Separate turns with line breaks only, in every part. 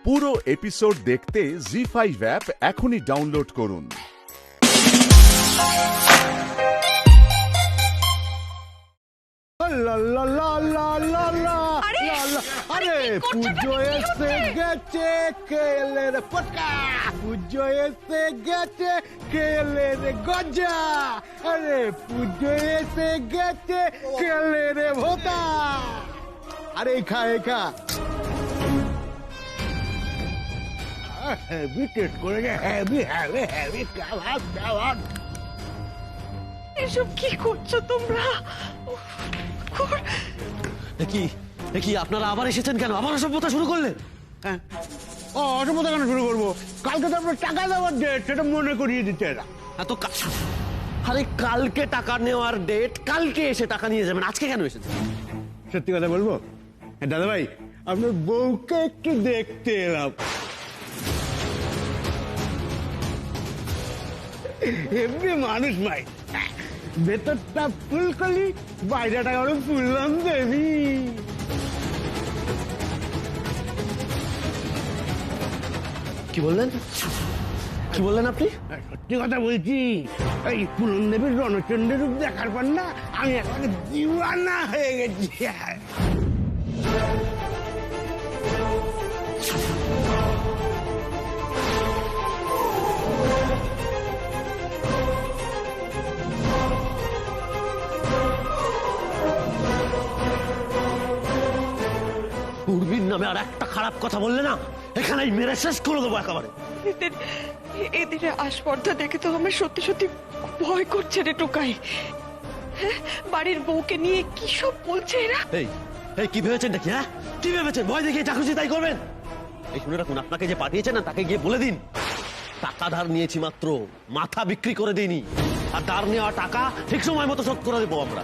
পুরো এপিসোড দেখতে জি5 অ্যাপ এখনই ডাউনলোড করুন।
আরে পুজো এসে গেছে, কেলের পটকা, পুজো এসে গেছে, কেলের গজা, আরে পুজো এসে গেছে, কেলের ভোতা। আরে খা খা, হেভি টেস্ট করেছে, হেভি হেভি হেভি খাবার খাবার।
এসব কি করছো তোমরা?
কি আপনারা আবার এসেছেন কেন? আবার অসভ্যতা শুরু করলেন?
হ্যাঁ, অসভ্যতা কেন শুরু করবো? কালকে তো আপনার টাকা দেওয়ার ডেট, সেটা মনে করিয়ে দিতে এরা।
আরে কালকে টাকা নেওয়ার ডেট, কালকে এসে টাকা নিয়ে যাবেন, আজকে কেন এসেছেন?
সত্যি কথা বলবো দাদা ভাই, আপনার বউকে একটু দেখতে এলাম। এমনি মানুষ ভাই, ভেতরটা ফুলকলি, বাইরেটা কারো ফুললাম দেবী।
কি বললেন? কি বললেন আপনি?
সত্যি কথা বলছি, এই ফুলন দেবীর রণচন্দ্রের রূপ দেখার পর না আমি একেবারে দিওয়ানা হয়ে গেছি।
উর্মির নামে আর একটা খারাপ কথা বললে না, এখানেই মেরে শেষ করে দেবো একেবারে।
এদের আসপর্দা দেখে তো আমার সত্যি সত্যি ভয় করছে রে টোকাই। হ্যাঁ, বাড়ির বউকে নিয়ে কি সব বলছে এরা।
এই কি ভেবেছেন নাকি? হ্যাঁ, কি ভেবেছেন? ভয় দেখিয়ে যা খুশি তাই করবেন? এই শুনে রাখুন, আপনাকে যে পাঠিয়েছেন না, তাকে গিয়ে বলে দিন টাকা ধার নিয়েছি মাত্র, মাথা বিক্রি করে দিইনি। আর ধার নেওয়া টাকা ঠিক সময় মতো শোধ করে দেবো আমরা।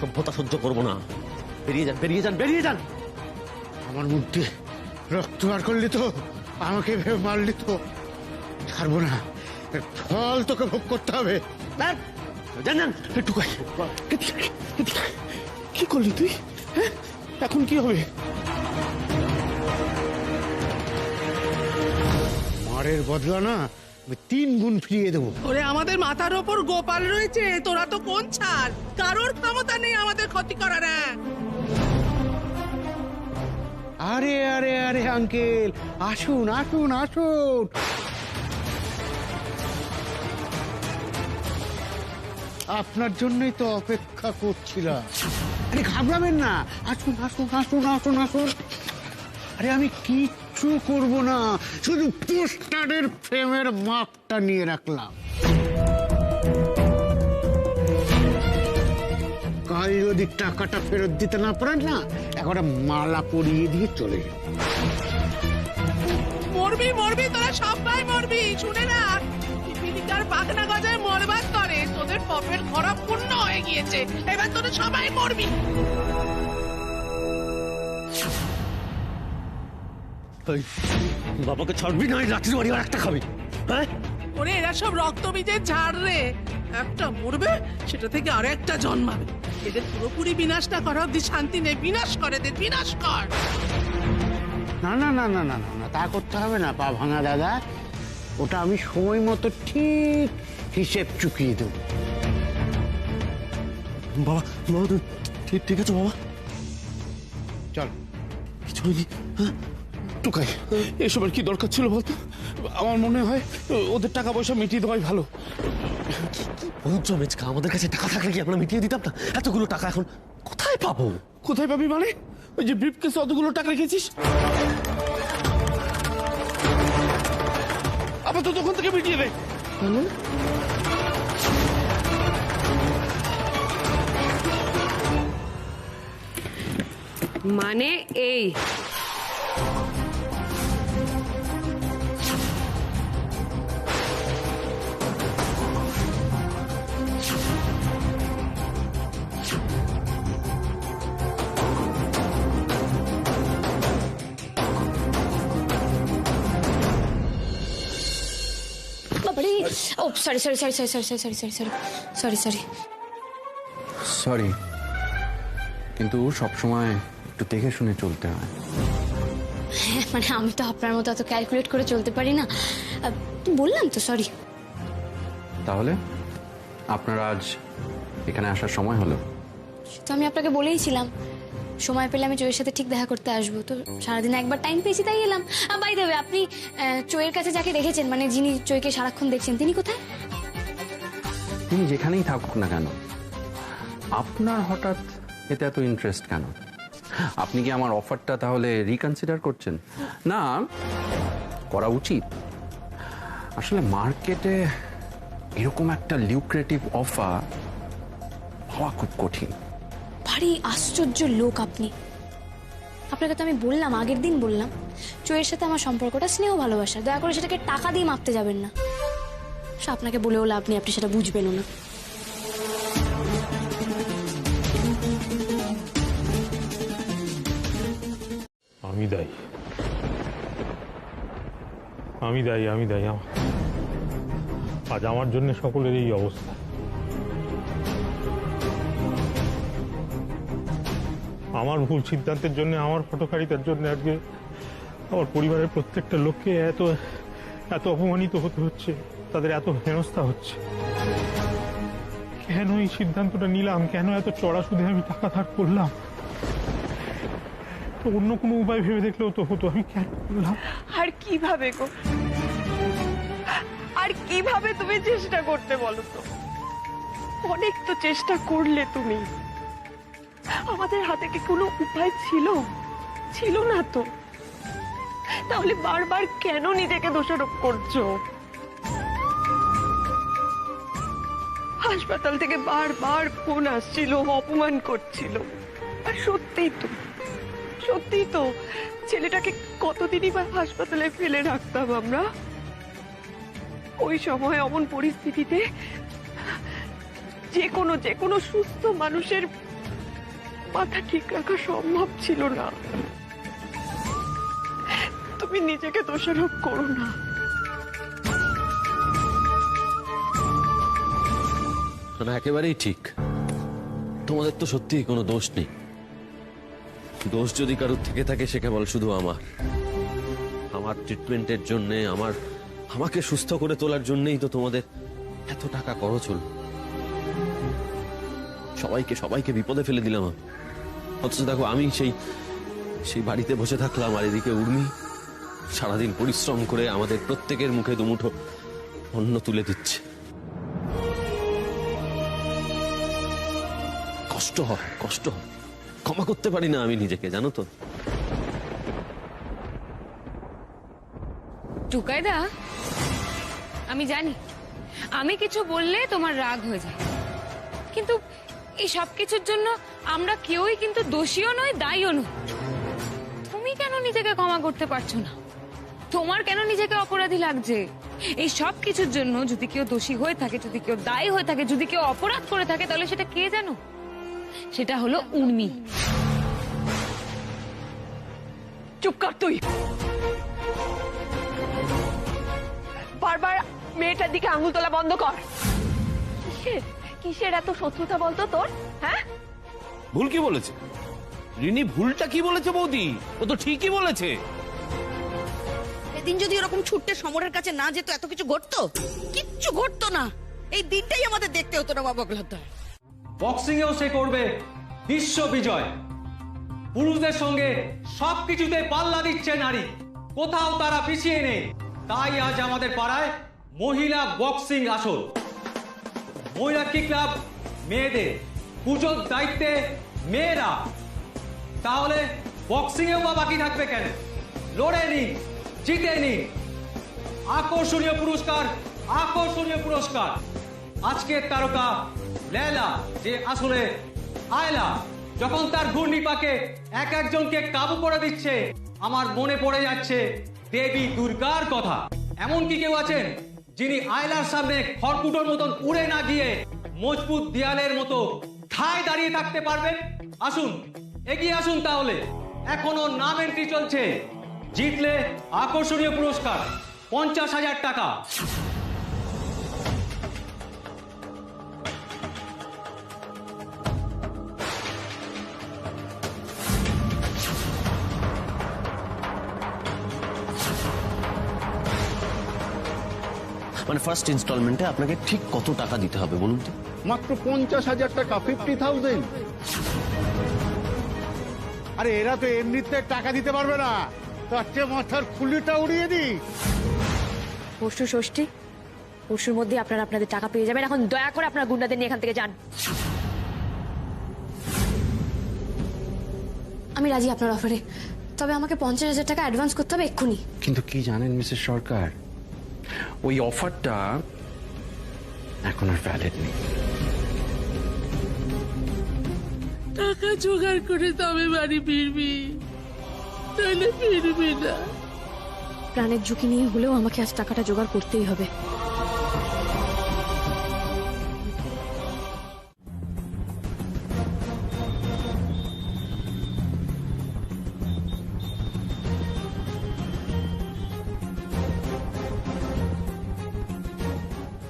সভ্যতা সহ্য করবো না। বেরিয়ে যান, বেরিয়ে যান, বেরিয়ে যান।
আমার মধ্যে রক্ত বার করলি তো, আমাকে ভেবে মারলি তো, ছাড়বো না। এর ফল তোকে ভোগ করতে হবে।
যান যান,
একটু কি করলি তুই? হ্যাঁ, এখন কি হবে? মারের বদলা না আমি 3 গুণ ফিরিয়ে দেবো।
ওরে আমাদের মাথার ওপর গোপাল রয়েছে, তোরা তো কোন ছাড়, কারোর ক্ষমতা নেই আমাদের ক্ষতি করার।
আরে আরে আরে আঙ্কেল, আসুন আসুন আসুন। আপনার জন্যই তো অপেক্ষা করছিলাম। আরে ঘাবড়াবেন না, আসুন আসুন আসুন আসুন আসুন। আরে আমি কিচ্ছু করব না, শুধু পোস্টারের ফ্রেমের মাপটা নিয়ে রাখলাম। কাল যদি টাকাটা ফেরত দিতে না পারেন না, এখন মালা পরিয়ে দিয়ে চলে যাও।
মরবি মরবি, তোরা সবাই মরবি, শুনে না। পিপিলিকার পাখনা গজায় মরবার করে, তোদের পপের খরা পূর্ণ হয়ে গিয়েছে, এবার তোরা সবাই মরবি।
বাবাকে ছাড়বি না, লাঠির বাড়ি আর একটা খাবি? হ্যাঁ,
ওরে এরা সব রক্তবীজের ঝাড় রে, একটা মরবে সেটা থেকে আরো একটা জন্মাবে। এদের পুরোপুরি বিনাশ না করা অব্দি শান্তি নেই, বিনাশ করে দে, বিনাশ কর।
না না না না না না, তা করতে হবে না পা ভাঙা দাদা, ওটা আমি সময় মতো ঠিক হিসেব চুকিয়ে দেবো।
বাবা বাবা তুমি ঠিক আছে বাবা?
চল।
কিছু হয়নি? হ্যাঁ,
টুকাই, এসবের কি দরকার ছিল বলতো? আমার মনে হয় ওদের টাকা পয়সা মিটিয়ে দেওয়াই ভালো।
বলছো মেচকা, আমাদের কাছে টাকা থাকলে কি আমরা মিটিয়ে দিতাম না? এতগুলো টাকা এখন কোথায় পাবো?
কোথায় পাবি মানে? ওই যে ব্রিফকেসে অতগুলো টাকা রেখেছিস, আবার তো তখন থেকে মিটিয়ে দে।
মানে এই
ও sorry sorry sorry sorry sorry sorry sorry sorry sorry sorry
sorry, কিন্তু সবসময় একটু দেখে শুনে চলতে হয়।
মানে আমি তো আপনার মতো এত ক্যালকুলেট করে চলতে পারি না। বললাম তো, সরি।
তাহলে আপনার আজ এখানে আসার সময় হলো?
তো আমি আপনাকে বলেইছিলাম সময় পেলে আমি চোয়ের সাথে ঠিক দেখা করতে আসবো। তো সারাদিন একবার টাইম পেয়েছি তাই এলাম। বাই দ্য ওয়ে, আপনি চোয়ের কাছে যাকে রেখেছেন, মানে যিনি চোয়কে সারাক্ষণ দেখছেন, তিনি কোথায়?
তিনি যেখানেই থাকুক না কেন, আপনার হঠাৎ এতে এত ইন্টারেস্ট কেন? আপনি কি আমার অফারটা তাহলে রিকনসিডার করছেন? না, করা উচিত। আসলে মার্কেটে এরকম একটা লিউক্রেটিভ অফার পাওয়া খুব কঠিন।
ভারী আশ্চর্য লোক আপনি। আপনাকে তো আমি বললাম, আগের দিন বললাম, চোয়ের সাথে আমার সম্পর্কটা স্নেহ ভালোবাসা, দয়া করে সেটাকে টাকা দিয়ে মাপতে যাবেন না। আপনাকে বলেও লাভ নেই, আপনি সেটা বুঝবেনও না।
আমি দায়ী, আমি দায়ী, আমি দায়ী। আজ আমার জন্য সকলের এই অবস্থা। আমার ভুল সিদ্ধান্তের জন্য, আমার ফটোকারিতার জন্য আজকে আমার পরিবারের প্রত্যেকটা লোককে এত এত অপমানিত হতে হচ্ছে, তাদের এত হেনস্থা হচ্ছে। কেন এই সিদ্ধান্তটা নিলাম? কেন এত চড়া সুদে আমি টাকা ধার করলাম? তো অন্য কোনো উপায় ভেবে দেখলেও তো হতো। আমি কেন করলাম?
আর কিভাবে গো, আর কিভাবে তুমি চেষ্টা করতে বলো তো? অনেক তো চেষ্টা করলে তুমি। আমাদের হাতে কি কোনো উপায় ছিল? ছিল না তো। তাহলে বারবার কেন নিজেকে দোষারোপ করছো? হাসপাতাল থেকে বারবার ফোন আসছিল, অপমান করছিল। আর সত্যিই তো ছেলেটাকে কতদিনই বা হাসপাতালে ফেলে রাখতাম আমরা। ওই সময় এমন পরিস্থিতিতে যে কোনো সুস্থ মানুষের মাথা ঠিক রাখা সম্ভব ছিল না। তুমি নিজেকে দোষারোপ করো না।
না, একেবারেই ঠিক। তোমাদের তো সত্যিই কোনো দোষ নেই। দোষ যদি কারোর থেকে থাকে সে কেবল শুধু আমার ট্রিটমেন্টের জন্য, আমাকে সুস্থ করে তোলার জন্যই তো তোমাদের এত টাকা খরচ হল। সবাইকে বিপদে ফেলে দিলাম। অথচ দেখো, আমি সেই বাড়িতে বসে থাকলাম, আর এদিকে উর্মি সারাদিন পরিশ্রম করে আমাদের প্রত্যেকের মুখে দুমুঠো অন্ন তুলে দিচ্ছে। কষ্ট হয়। ক্ষমা করতে পারি না আমি নিজেকে, জানো তো।
টুকাইদা, আমি জানি আমি কিছু বললে তোমার রাগ হয়ে যায়, কিন্তু এই সব কিছুর জন্য আমরা কেউই কিন্তু দোষীও নই, দায়ীও নই। তুমি কেন নিজেকে ক্ষমা করতে পারছো না? তোমার কেন নিজেকে অপরাধী লাগছে? এই সব কিছুর জন্য যদি কেউ দোষী হয়ে থাকে, যদি কেউ দায়ী হয়ে থাকে, যদি কেউ অপরাধ করে থাকে, তাহলে সেটা কে জানো? সেটা হলো উর্মি।
চুপ কর তুই। বারবার মেয়েটার দিকে আঙুল তোলা বন্ধ কর। কিসের এত শত্রুতা বলতো তোর? হ্যাঁ,
ভুল কি বলেছে রিনি? ভুলটা কি বলেছে বৌদি? ও তো ঠিকই বলেছে।
এদিন যদি এরকম ছুটতে সমরের কাছে না যেত, এত কিছু ঘটতো? কিচ্ছু ঘটতো না। এই দিনটাই আমাদের দেখতে হতো না বাবা বগলাদা।
বক্সিং এও সে করবে বিশ্ব বিজয়। পুরুষদের সঙ্গে সবকিছুতে পাল্লা দিচ্ছে নারী, কোথাও তারা পিছিয়ে নেই। তাই আজ আমাদের পাড়ায় মহিলা বক্সিং আসর। মহিলা কি ক্লাব মেয়েদের, পুজোর দায়িত্বে মেয়েরা। তাহলে বক্সিং এও বা বাকি থাকবে কেন? লড়ে নি, জিতে নি। আকর্ষণীয় পুরস্কার। আজকের তারকা লেলা, যে আসলে আয়লা, যখন তার ঘূর্ণিপাকে একজনকে কাবু করে দিচ্ছে, আমার মনে পড়ে যাচ্ছে দেবী দুর্গার কথা। এমন কি কেউ আছেন যিনি আয়লার সামনে খড়কুটোর মতন উড়ে না গিয়ে মজবুত দেয়ালের মতো ঠায় দাঁড়িয়ে থাকতে পারবেন? আসুন, এগিয়ে আসুন। তাহলে এখনো নাম এন্ট্রি চলছে। জিতলে আকর্ষণীয় পুরস্কার 50,000 টাকা।
মানে ফার্স্ট ইনস্টলমেন্টে আপনাকে ঠিক কত টাকা দিতে হবে বলুন তো?
মাত্র 50,000 টাকা, 50,000। আরে এরা তো এমনিতে টাকা দিতে পারবে না, তার চেয়ে মাথার খুলিটা উড়িয়ে দিই।
পরশু ষষ্ঠী, পরশুর মধ্যে আপনারা আপনাদের টাকা পেয়ে যাবেন। এখন দয়া করে আপনার গুন্ডাদের নিয়ে এখান থেকে যান। আমি রাজি আপনার অফারে, তবে আমাকে 50,000 টাকা অ্যাডভান্স করতে হবে এক্ষুনি।
কিন্তু কি জানেন মিসেস সরকার, ওই অফারটা এখন আর ভ্যালিড নেই।
টাকা জোগাড় করে তবে বাড়ি ফিরবি, তাহলে ফিরবি না।
প্রাণের ঝুঁকি নিয়ে হলেও আমাকে আজ টাকাটা জোগাড় করতেই হবে।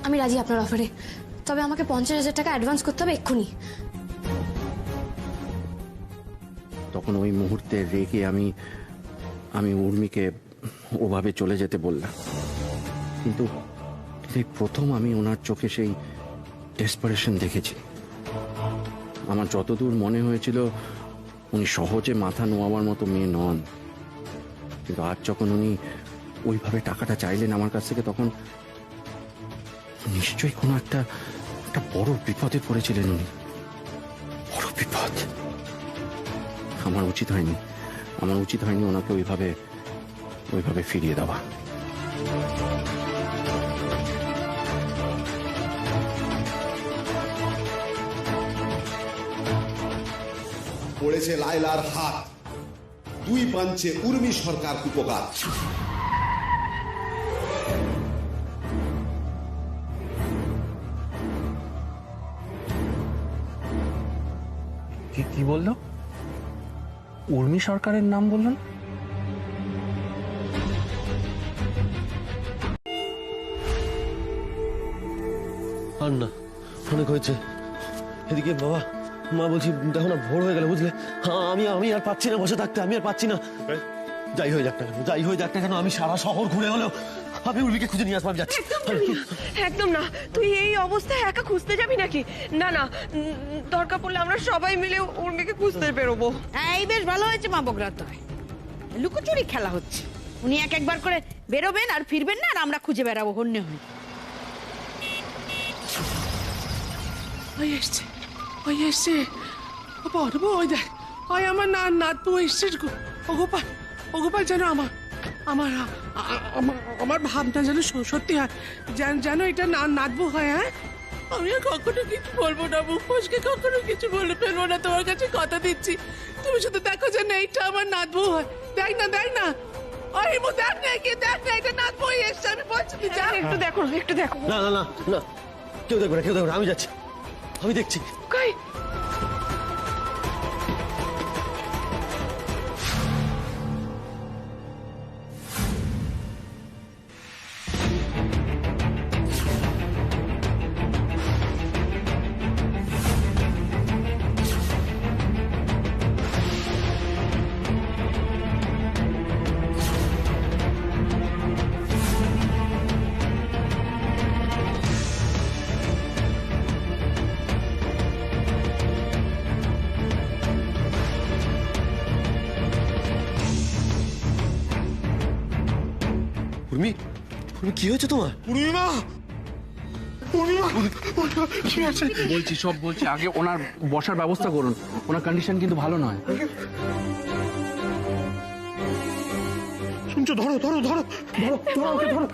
আমি রাজি আপনার অফারে, তবে আমাকে 50,000 টাকা অ্যাডভান্স করতে হবে এক্ষুনি।
তখন ওই মুহূর্তে রেগে আমি উর্মিকে ওভাবে চলে যেতে বললাম, কিন্তু এই প্রথম আমি ওনার চোখে সেই ডেসপারেশন দেখেছি। আমার যতদূর মনে হয়েছিল উনি সহজে মাথা নোয়াবার মতো মেয়ে নন, কিন্তু আজ যখন উনি ওইভাবে টাকাটা চাইলেন আমার কাছ থেকে, তখন নিশ্চয়ই কোনো একটা বড় বিপদে পড়েছিলেন উনি, বড় বিপদ। আমার উচিত হয়নি ওনাকে ওইভাবে ফিরিয়ে দেওয়া।
পড়েছে লায়লার হাত, 2 পাঞ্চে উর্মি সরকার কুপকার।
কি বললো? উর্মি সরকারের নাম বললেন?
আর না, অনেক হয়েছে। এদিকে বাবা মা বলছি দেখো না, ভোর হয়ে গেল বুঝলে। হ্যাঁ, আমি আর পাচ্ছি না বসে থাকতে, আমি আর পাচ্ছি না। যাই হয়ে যাক না কেন আমি সারা শহর ঘুরে হলেও আমি উর্মিকে খুঁজে নিয়ে আসবার যাচ্ছি।
একদম না, তুই এই অবস্থায় একা খুঁজতে যাবি নাকি? না না, দরকার পড়লে আমরা সবাই মিলে উর্মিকে খুঁজতে বেরোবো।
এই বেশ ভালো হয়েছে মা বকরাত, লুকোচুরি খেলা হচ্ছে। উনি একবার করে বেরোবেন আর ফিরবেন না, আর আমরা খুঁজে বেড়াবো হন্যে হয়ে।
ওই এসছে বলবো, ওই দেখ, ওই আমার নাতবু এসছে গো। ও গোপাল যেন আমার ভাবনা যেন সত্যি হয়, যেন এটা নাতবু হয়। হ্যাঁ, আমি আর কখনো কিছু বলবো না, মুখ ফসকে কখনো কিছু বলে ফেলবো না, তোমার কাছে কথা দিচ্ছি। তুমি শুধু দেখো যেন এইটা আমার নাতবু হয়। দেখ না দেখ না, ওই মো দেখ না, এটা নাতবু এসছে, আমি বলছি।
একটু দেখো
না না না না, কেউ দেখবে না, আমি যাচ্ছি, আমি দেখছি। উর্মি, কি হয়েছে তোমার?
বলছি আগে ওনার বসার ব্যবস্থা করুন, ওনার কন্ডিশন কিন্তু ভালো নয়।
শুনছো? ধরো ওকে ধরো।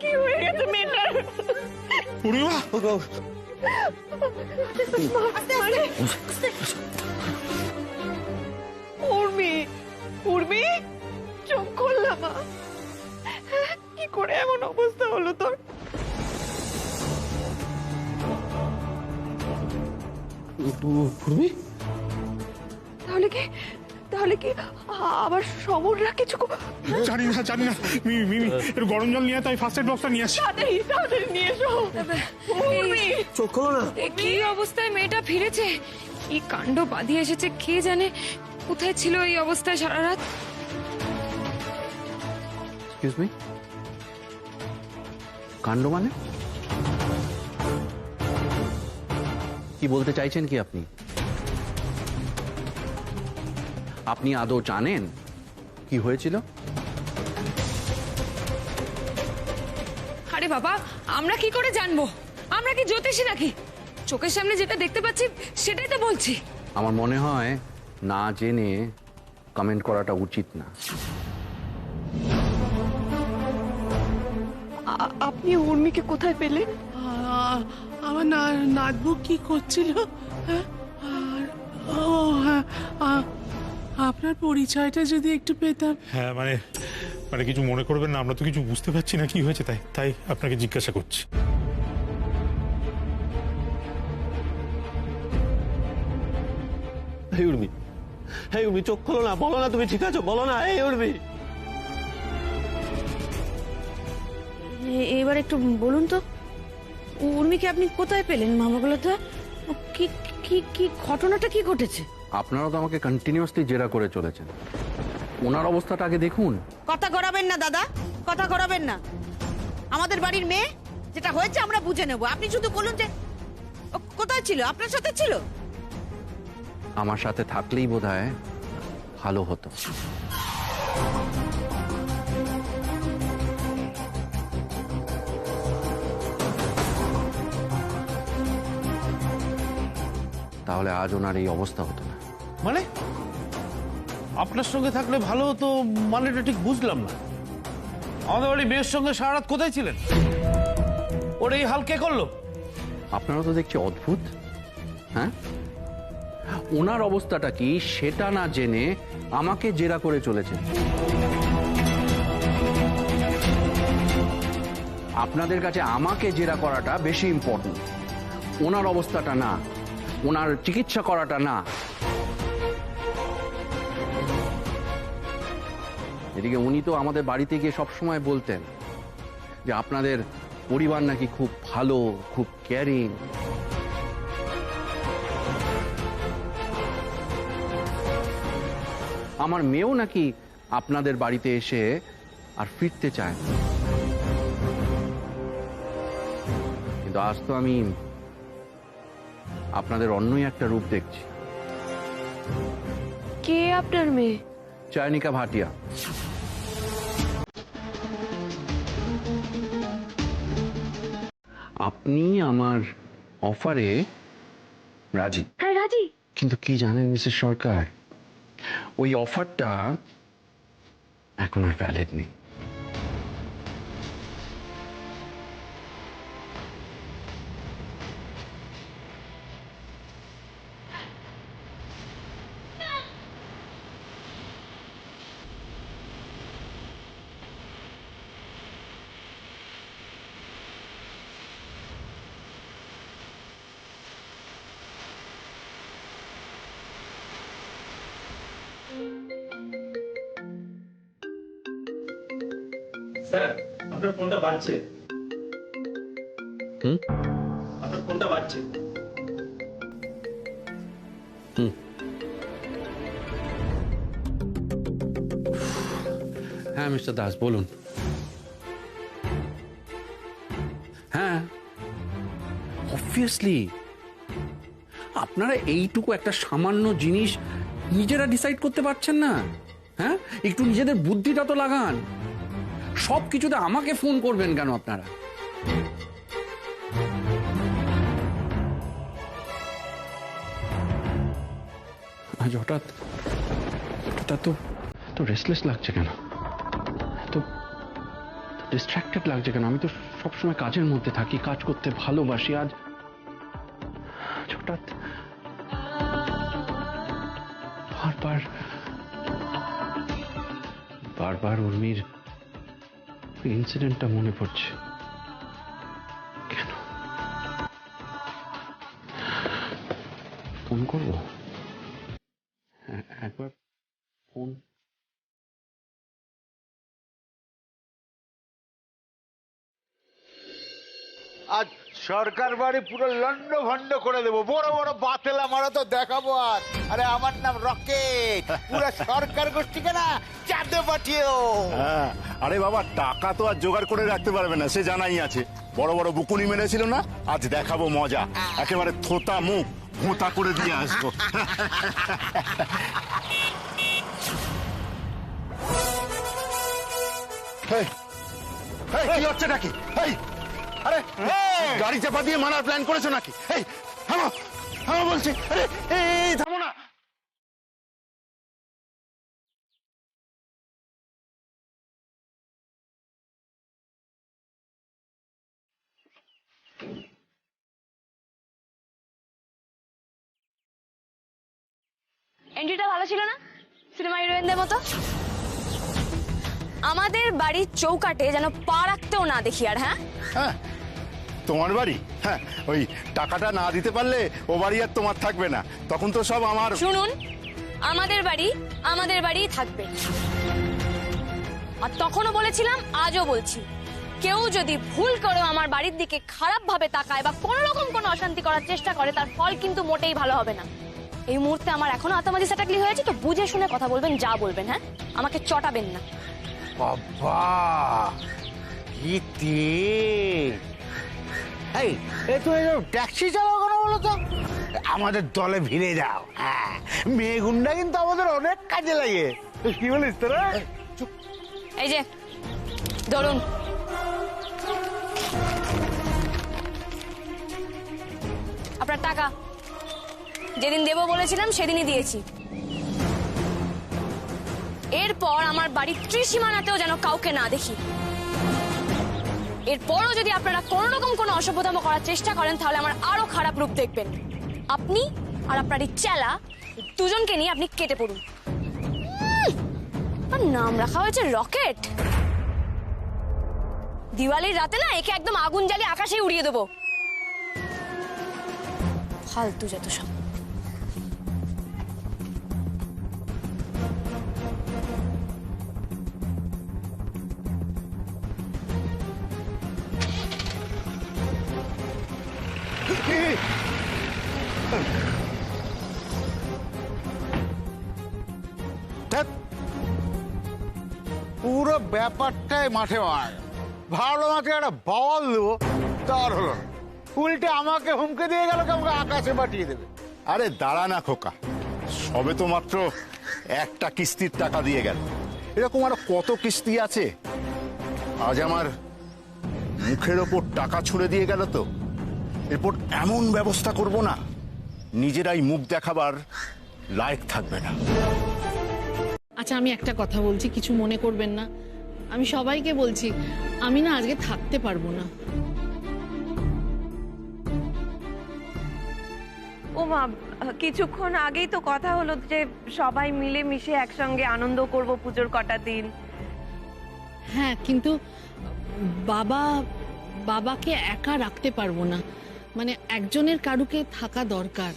কি হয়ে গেছে মেয়েটার? উর্মি, চোখ খুললাম। কি করে এমন অবস্থা হলো তোর?
উর্মি,
তাহলে কি আবার সমররা কিছু?
জানি না। মিমি একটু গরম জল নিয়ে তাই ফার্স্ট এড বক্সটা নিয়ে আসি।
তাড়াতাড়ি নিয়ে এসো।
চোখ খোলো না।
কি অবস্থায় মেয়েটা ফিরেছে, কি কাণ্ড বাঁধিয়ে এসেছে কে জানে। কোথায় ছিল এই অবস্থায় সারা রাত?
এক্সকিউজ মি, কাণ্ড মানে কি বলতে চাইছেন কি আপনি? আপনি আদৌ জানেন কি হয়েছিল?
আরে বাবা, আমরা কি করে জানবো? আমরা কি জ্যোতিষী নাকি? চোখের সামনে যেটা দেখতে পাচ্ছি সেটাই তো বলছি।
আমার মনে হয় না জেনে কমেন্ট করাটা উচিত না।
আপনি উর্মিকে কোথায় পেলেন?
আমার নাতবু কি করছিল, হ্যাঁ? আর ও হ্যাঁ, আপনার পরিচয়টা যদি একটু পেতাম।
হ্যাঁ মানে মানে কিছু মনে করবেন না, আমরা তো কিছু বুঝতে পারছি না কি হয়েছে, তাই তাই আপনাকে জিজ্ঞাসা করছি।
এই উর্মি, এই উর্মি চোখ খোলো না, বলো না তুমি ঠিক আছো, বলো না। এই উর্মি,
এবার একটু বলুন তো, উর্মিকে আপনি কোথায় পেলেন মামাগুলোতে? কি কি কি ঘটনাটা কি ঘটেছে?
আপনারা তো আমাকে কন্টিনিউয়াসলি জেরা করে চলেছেন, ওনার অবস্থাটা আগে দেখুন।
কথা ঘোরাবেন না দাদা, কথা ঘোরাবেন না। আমাদের বাড়ির মেয়ে, যেটা হয়েছে আমরা বুঝে নেব। আপনি শুধু বলুন যে ও কোথায় ছিল, আপনার সাথে ছিল?
আমার সাথে থাকলেই বোধহয় ভালো হতো। তাহলে আজ ওনার এই অবস্থা হতো না।
মানে আপনার সঙ্গে থাকলে ভালো হতো মানেটা ঠিক বুঝলাম না। আমাদের বাড়ি মেয়ের সঙ্গে সারা রাত কোথায় ছিলেন? ওর এই হাল কে করলো?
আপনারা তো দেখছি অদ্ভুত। হ্যাঁ, ওনার অবস্থাটা কি সেটা না জেনে আমাকে জেরা করে চলেছেন। আপনাদের কাছে আমাকে জেরা করাটা বেশি ইম্পর্টেন্ট, ওনার অবস্থাটা না, ওনার চিকিৎসা করাটা না। এদিকে উনি তো আমাদের বাড়িতে গিয়ে সবসময় বলতেন যে আপনাদের পরিবার নাকি খুব ভালো, খুব কেয়ারিং। আমার মেয়েও নাকি আপনাদের বাড়িতে এসে আর ফিরতে চায়। কিন্তু আজ তো আমি আপনাদের অন্যই একটা রূপ দেখছি।
কে আপনার মেয়ে?
চয়নিকা ভাটিয়া। আপনি আমার অফারে রাজি?
হ্যাঁ রাজি।
কিন্তু কি জানেন মিসেস সরকার, ওই অফারটা এখন আর ভ্যালিড নেই।
স্যার, আপনার ফোনটা বাজছে। আপনার ফোনটা বাজছে।
হ্যাঁ মিস্টার দাস বলুন। হ্যাঁ অবভিয়াসলি, আপনারা এইটুকু একটা সামান্য জিনিস নিজেরা ডিসাইড করতে পারছেন না? হ্যাঁ, একটু নিজেদের বুদ্ধিটা তো লাগান। সব কিছুতে আমাকে ফোন করবেন কেন আপনারা? আজ হঠাৎ তো রেস্টলেস লাগছে কেন, তো ডিস্ট্রাক্টেড লাগছে কেন? আমি তো সবসময় কাজের মধ্যে থাকি, কাজ করতে ভালোবাসি। আজ হঠাৎ বারবার উর্মির ইনসিডেন্টটা মনে পড়ছে। কেন ফোন করবো? একবার ফোন।
আজ
সরকার বাড়ি পুরো লন্ড ভন্ড করে দেবো, বড় বড় বাতেলা মারা তো দেখাবো। আর আরে আমার নাম রকেট, পুরো সরকার গোষ্ঠীকে না চাঁদে পাঠিয়েও।
হ্যাঁ, আরে বাবা টাকা তো আর জোগাড় করে রাখতে পারবে না, সে জানাই আছে। বড় বড় বুকুনি মেরেছিল না, আজ দেখাবো মজা। একেবারে থোতা মুখ ভোঁতা করে দিয়ে আসবো। কি হচ্ছে নাকি? আরে গাড়ি চাপা দিয়ে মারার প্ল্যান করেছো নাকি? এই থামো, থামো বলছি। আরে এই থামো না।
এন্ট্রিটা ভালো ছিল না, সিনেমা হিরোইনদের মতো। আমাদের বাড়ির চৌকাটে যেন পা রাখতেও না দেখি আর। হ্যাঁ
হ্যাঁ, তোমার বাড়ি? হ্যাঁ, ওই টাকাটা না দিতে পারলে ও বাড়ি আর তোমার থাকবে না, তখন তো সব আমার।
শুনুন, আমাদের বাড়িই থাকবে। আর তখনও বলেছিলাম, আজও বলছি, কেউ যদি ভুল করে আমার বাড়ির দিকে খারাপ ভাবে তাকায় বা কোনো রকম কোনো অশান্তি করার চেষ্টা করে, তার ফল কিন্তু মোটেই ভালো হবে না। এই মুহূর্তে আমার এখনো আতামাজি সেটাকলি হয়েছে, তো বুঝে শুনে কথা বলবেন, যা বলবেন। হ্যাঁ, আমাকে চটাবেন না।
বাবা কি তেজ! এই তুমি ট্যাক্সি চালাও কেন বলো তো? আমাদের দলে ভিড়ে যাও। হ্যাঁ, মেয়ে গুন্ডা কিন্তু আমাদের অনেক কাজে লাগে। কি বলিস তোরা?
এই যে ধরুন, আপনার টাকা যেদিন দেবো বলেছিলাম সেদিনই দিয়েছি। এরপর আমার বাড়ির ত্রিসীমানাতেও যেন কাউকে না দেখি। এরপরও যদি আপনারা কোনো রকম কোনো অসভ্যতাম করার চেষ্টা করেন, তাহলে আমার আরো খারাপ রূপ দেখবেন। আপনি আর আপনার এই চেলা দুজনকে নিয়ে আপনি কেটে পড়ুন। আর নাম রাখা হয়েছে রকেট। দিওয়ালির রাতে না একে একদম আগুন জ্বালিয়ে আকাশে উড়িয়ে দেবো। ফালতু যত সব।
পুরো ব্যাপারটাই মাঠে মার। ভালো মাঠে একটা বল দেবো, তার হলো না। উল্টে আমাকে হুমকে দিয়ে গেল, আমাকে আকাশে পাঠিয়ে দেবে।
আরে দাঁড়া না খোকা, সবে তো মাত্র একটা কিস্তির টাকা দিয়ে গেল। এরকম আরো কত কিস্তি আছে? আজ আমার মুখের ওপর টাকা ছুঁড়ে দিয়ে গেল, তো এরপর এমন ব্যবস্থা করব না, নিজেরাই মুখ দেখাবার লায়ক থাকবে না।
আচ্ছা, আমি একটা কথা বলছি, কিছু মনে করবেন না। আমি সবাইকে বলছি, আমি না আজকে থাকতে পারবো না।
ও মা, কিছুক্ষণ আগেই তো কথা হলো যে সবাই মিলে মিশে একসঙ্গে আনন্দ করব পুজোর কটা দিন।
হ্যাঁ, কিন্তু বাবাকে একা রাখতে পারবো না। মানে একজনের কারুকে থাকা দরকার।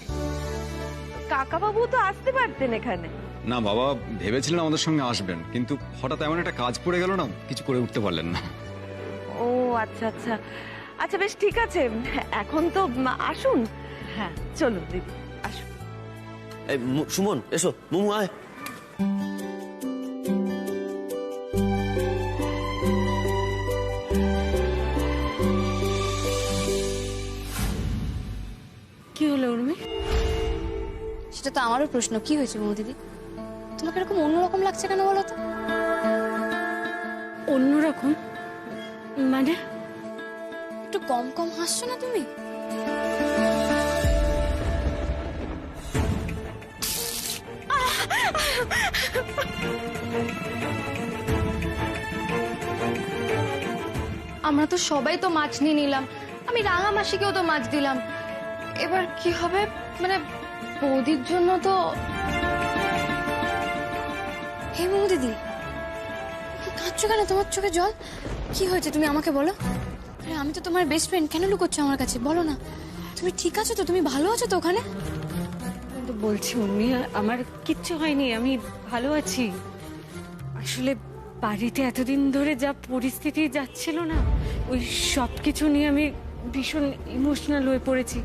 কাকা বাবু তো আসতে পারতেন এখানে।
না, বাবা ভেবেছিলেন আমাদের সঙ্গে আসবেন, কিন্তু হঠাৎ এমন একটা কাজ পড়ে গেল না, কিছু করে উঠতে পারলেন না।
ও আচ্ছা আচ্ছা আচ্ছা, বেশ ঠিক আছে, এখন তো আসুন। হ্যাঁ চলুন দিদি, আসুন।
এই সুমন, এসো। মুমু আয়।
কি হলো উর্মি?
সেটা তো আমারও প্রশ্ন। কি হয়েছে মৌ দিদি? তোমাকে এরকম অন্যরকম লাগছে কেন বলো তো?
অন্যরকম মানে?
একটু কম কম হাসছো না তুমি?
আমরা তো সবাই তো মাছ নিয়ে নিলাম, আমি রাঙা মাসিকেও তো মাছ দিলাম। এবার কি হবে? মানে বৌদির জন্য তো।
হে মৌ দিদি, কাঁদছো কেন? তোমার চোখে জল? কি হয়েছে তুমি আমাকে বলো। আরে আমি তো তোমার বেস্ট ফ্রেন্ড, কেন লুকোচ্ছো আমার কাছে? বলো না, তুমি ঠিক আছো তো? তুমি ভালো আছো তো ওখানে?
বলছি উর্মি, আমার কিচ্ছু হয়নি, আমি ভালো আছি। আসলে বাড়িতে এতদিন ধরে যা পরিস্থিতি যাচ্ছিল না, ওই সব কিছু নিয়ে আমি ভীষণ ইমোশনাল হয়ে পড়েছি।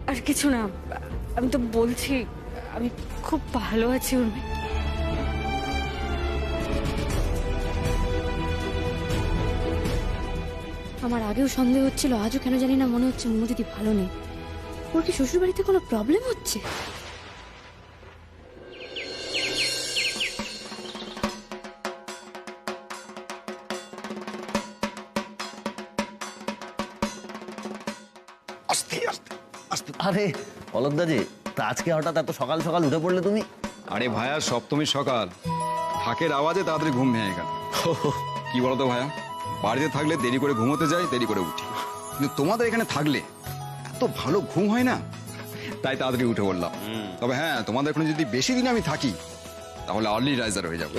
আর কিছু না, আমি তো বলছি আমি খুব ভালো আছি উর্মি।
আমার আগেও সন্দেহ হচ্ছিল, আজও কেন জানি না মনে হচ্ছে মনোদিদি ভালো নেই। ওর কি শ্বশুর বাড়িতে কোনো প্রবলেম হচ্ছে?
আস্তে আস্তে আস্তে।
আরে অলকদাজি, তা আজকে হঠাৎ এত সকাল সকাল উঠে পড়লে তুমি?
আরে ভাইয়া, সপ্তমীর সকাল, ঢাকের আওয়াজে তাড়াতাড়ি ঘুম ভেঙে গেল। কি বলতো ভাইয়া, বাড়িতে থাকলে দেরি করে ঘুমোতে যাই, দেরি করে উঠি, কিন্তু তোমাদের এখানে থাকলে এত ভালো ঘুম হয় না, তাই তাড়াতাড়ি উঠে পড়লাম। তবে হ্যাঁ, তোমাদের এখানে যদি বেশি দিন আমি থাকি তাহলে আর্লি রাইজার হয়ে যাবো।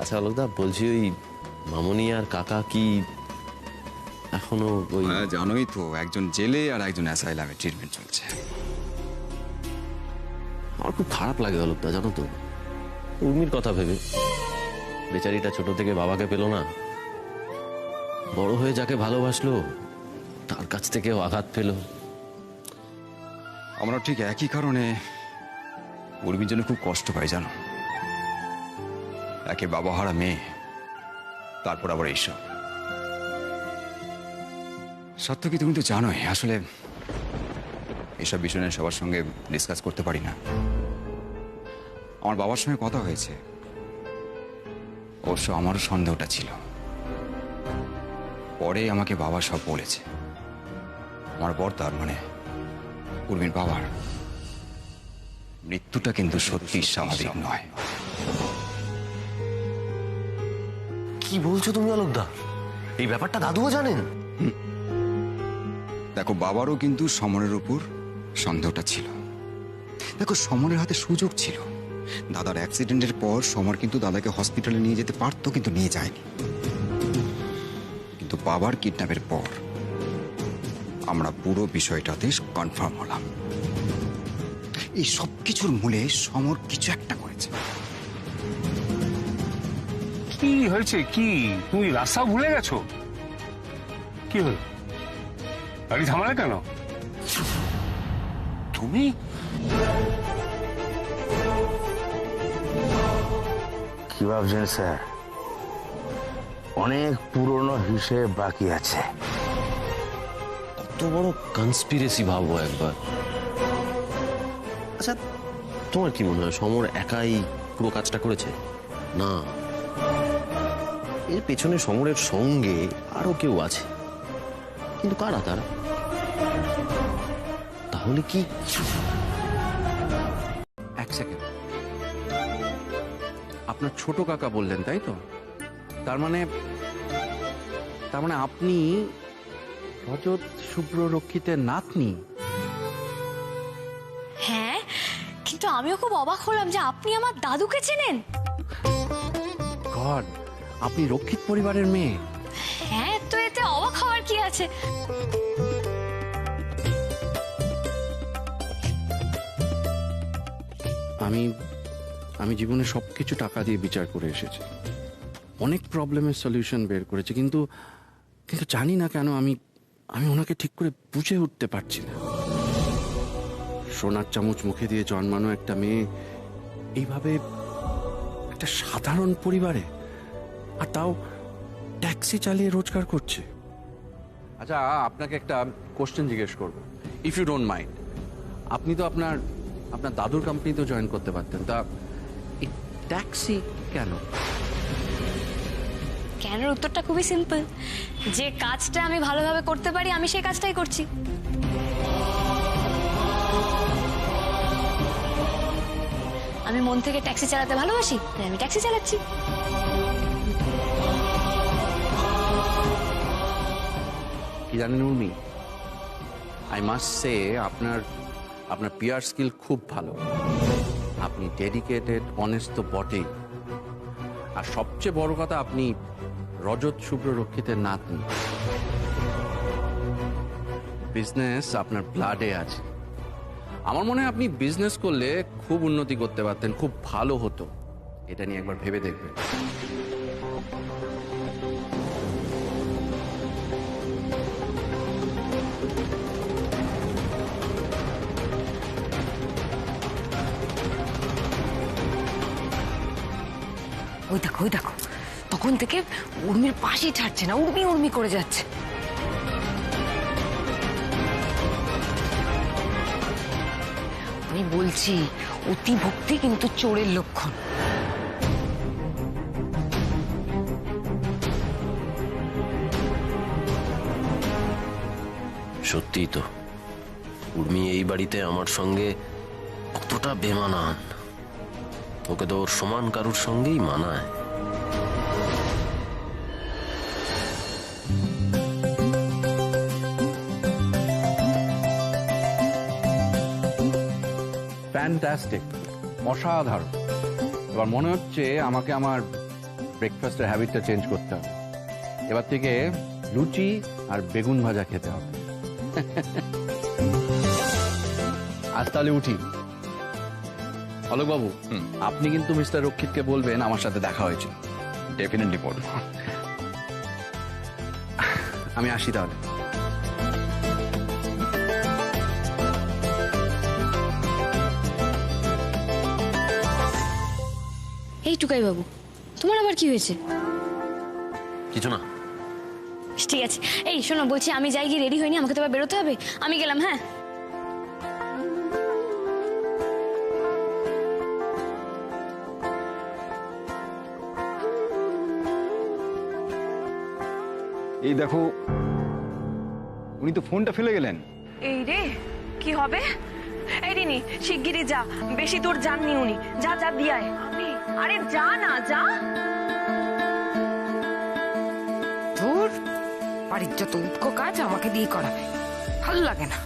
আচ্ছা অলকদা, বলছি ওই মামনি আর কাকা কি এখনো ওই?
হ্যাঁ, জানোই তো, একজন জেলে আর একজন অ্যাসাইলামে ট্রিটমেন্ট চলছে।
আমার খুব খারাপ লাগে অলকদা, জানো তো, উর্মির কথা ভেবে। বেচারিটা ছোট থেকে বাবাকে পেল না, বড় হয়ে যাকে ভালোবাসলো তার কাছ থেকেও আঘাত পেল।
আমরা ঠিক একই কারণে উর্মির জন্য খুব কষ্ট পাই, জানো। একে বাবা হারা মেয়ে, তারপর আবার এইসব। সত্য কি, তুমি তো জানোই আসলে এইসব বিষয় নিয়ে সবার সঙ্গে ডিসকাস করতে পারি না। আমার বাবার সঙ্গে কথা হয়েছে, অবশ্য আমারও সন্দেহটা ছিল। পরে আমাকে বাবা সব বলেছে। আমার বর্তার, মানে উর্মির বাবার মৃত্যুটা কিন্তু সত্যি স্বাভাবিক নয়।
কি বলছো তুমি অলকদা? এই ব্যাপারটা দাদুও জানেন?
দেখো, বাবারও কিন্তু সমরের উপর সন্দেহটা ছিল। দেখো, সমরের হাতে সুযোগ ছিল। দাদার অ্যাক্সিডেন্টের পর সমর কিন্তু দাদাকে হসপিটালে নিয়ে যেতে পারতো, কিন্তু নিয়ে যায়নি। কিন্তু বাবার কিডন্যাপের পর আমরা পুরো বিষয়টাতে কনফার্ম হলাম। এই সব কিছুর মূলে সমর কিছু একটা করেছে।
কি হয়েছে? কি তুমি রাস্তা ভুলে গেছো? কি হলো? গাড়ি থামালে কেন? তুমি
কি ভাবছেন স্যার? অনেক পুরনো হিসেব বাকি আছে।
কত বড় কনস্পিরেসি ভাবো একবার। আচ্ছা, তোমার কি মনে হয় সমর একাই পুরো কাজটা করেছে? না, এর পেছনে সমরের সঙ্গে আরো কেউ আছে, কিন্তু কারা তারা? তাহলে কি?
এক সেকেন্ড, আপনার ছোট কাকা বললেন তাই তো? তার মানে আপনি রজত শুভ্র রক্ষিতের নাতনি?
হ্যাঁ, কিন্তু আমিও খুব অবাক হলাম যে আপনি আমার দাদুকে চেনেন।
গড, আপনি রক্ষিত পরিবারের মেয়ে?
হ্যাঁ, তো এতে অবাক হওয়ার কি আছে?
আমি জীবনে সবকিছু টাকা দিয়ে বিচার করে এসেছি, অনেক প্রবলেমের সলিউশন বের করেছি, কিন্তু জানি না কেন আমি ওনাকে ঠিক করে বুঝে উঠতে পারছি না। সোনার চামচ মুখে দিয়ে জন্মানো একটা মেয়ে এইভাবে একটা সাধারণ পরিবারে, আর তাও ট্যাক্সি চালিয়ে রোজগার করছে। আচ্ছা, আপনাকে একটা কোশ্চেন জিজ্ঞেস করবো, ইফ ইউ ডোন্ট মাইন্ড। আপনি তো আপনার দাদুর কোম্পানিতেও জয়েন করতে পারতেন, তা এই ট্যাক্সি কেন?
কেন উত্তরটা খুবই সিম্পল। যে কাজটা আমি ভালোভাবে করতে পারি আমি সেই কাজটাই করছি। আমি মন থেকে ট্যাক্সি চালাতে ভালোবাসি, তাই আমি ট্যাক্সি চালাচ্ছি।
কি জানেন উর্মি, আই মাস্ট সে আপনার পিআর স্কিল খুব ভালো। আপনি ডেডিকেটেড, অনেস্ট তো বটেই, আর সবচেয়ে বড় কথা আপনি রজত শুভ্র রক্ষিতের নাতনি। বিজনেস আপনার ব্লাডে আছে। আমার মনে হয় আপনি বিজনেস করলে খুব উন্নতি করতে পারতেন, খুব ভালো হতো। এটা নিয়ে একবার ভেবে দেখবেন।
ওই দেখো তখন থেকে উর্মির পাশেই ছাড়ছে না, উর্মি উর্মি করে যাচ্ছে। আমি বলছি অতি ভক্তি কিন্তু চোরের লক্ষণ।
সত্যিই তো উর্মি এই বাড়িতে আমার সঙ্গে কতটা বেমানান, ওকে তো ওর সমান কারুর সঙ্গেই মানায়।
ফ্যান্টাস্টিক, অসাধারণ। এবার মনে হচ্ছে আমাকে আমার ব্রেকফাস্টের হ্যাবিটটা চেঞ্জ করতে হবে। এবার থেকে লুচি আর বেগুন ভাজা খেতে হবে। আজ তাহলে উঠি। অলোকবাবু, আপনি কিন্তু মিস্টার রক্ষিতকে বলবেন আমার সাথে দেখা হয়েছে।
ডেফিনেটলি বলবো।
আমি আসি তাহলে।
এই টুকাই বাবু, তোমার আবার কি হয়েছে?
কিছু না।
ঠিক আছে, এই শোনো, বলছি আমি যাই, গিয়ে রেডি হইনি, আমাকে তো আবার বেরোতে হবে। আমি গেলাম, হ্যাঁ।
এই দেখো, উনি তো ফোনটা ফেলে গেলেন।
এই রে, কি হবে? এই রিনি, শিগগিরই যা, বেশি দূর যাননি উনি। যা যা দিয়ে আয়। আরে যা না, যা।
তোর বাড়ির যত উৎকো কাজ আমাকে দিয়ে করাবে, ভালো লাগে না।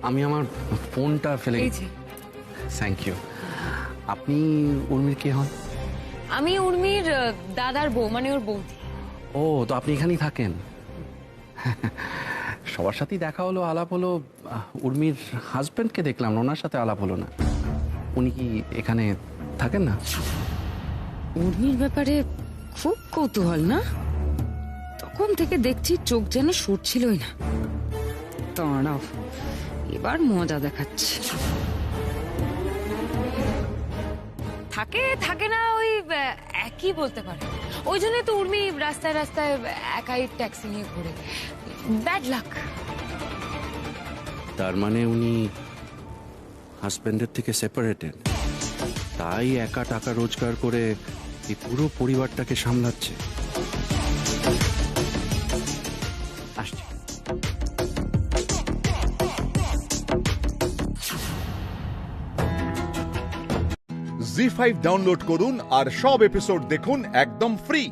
আমি আমার ফোনটা ফেলে গেছি। Thank you. আপনি উর্মির কে হন?
আমি উর্মির দাদার বউ, মানে ওর বৌদি।
ও, তো আপনি এখানেই থাকেন? সবার সাথেই দেখা হলো, আলাপ হলো, উর্মির হাজবেন্ডকে দেখলাম, ওনার সাথে আলাপ হলো না। উনি কি এখানে থাকেন না?
উর্মির ব্যাপারে খুব কৌতূহল না? তখন থেকে দেখছি চোখ যেন সরছিলই না। দাঁড়াও, এবার মজা দেখাচ্ছি। থাকে থাকে না, ওই একই বলতে পারে। ওই জন্যই তো উর্মি রাস্তায় রাস্তায় একাই ট্যাক্সি নিয়ে ঘুরে। Bad luck.
তার মানে উনি হাজবেন্ডের থেকে সেপারেটেড, তাই একা টাকা রোজগার করে এই পুরো পরিবারটাকে সামলাচ্ছে। আসছি।
জি5 ডাউনলোড করুন আর সব এপিসোড দেখুন একদম ফ্রি।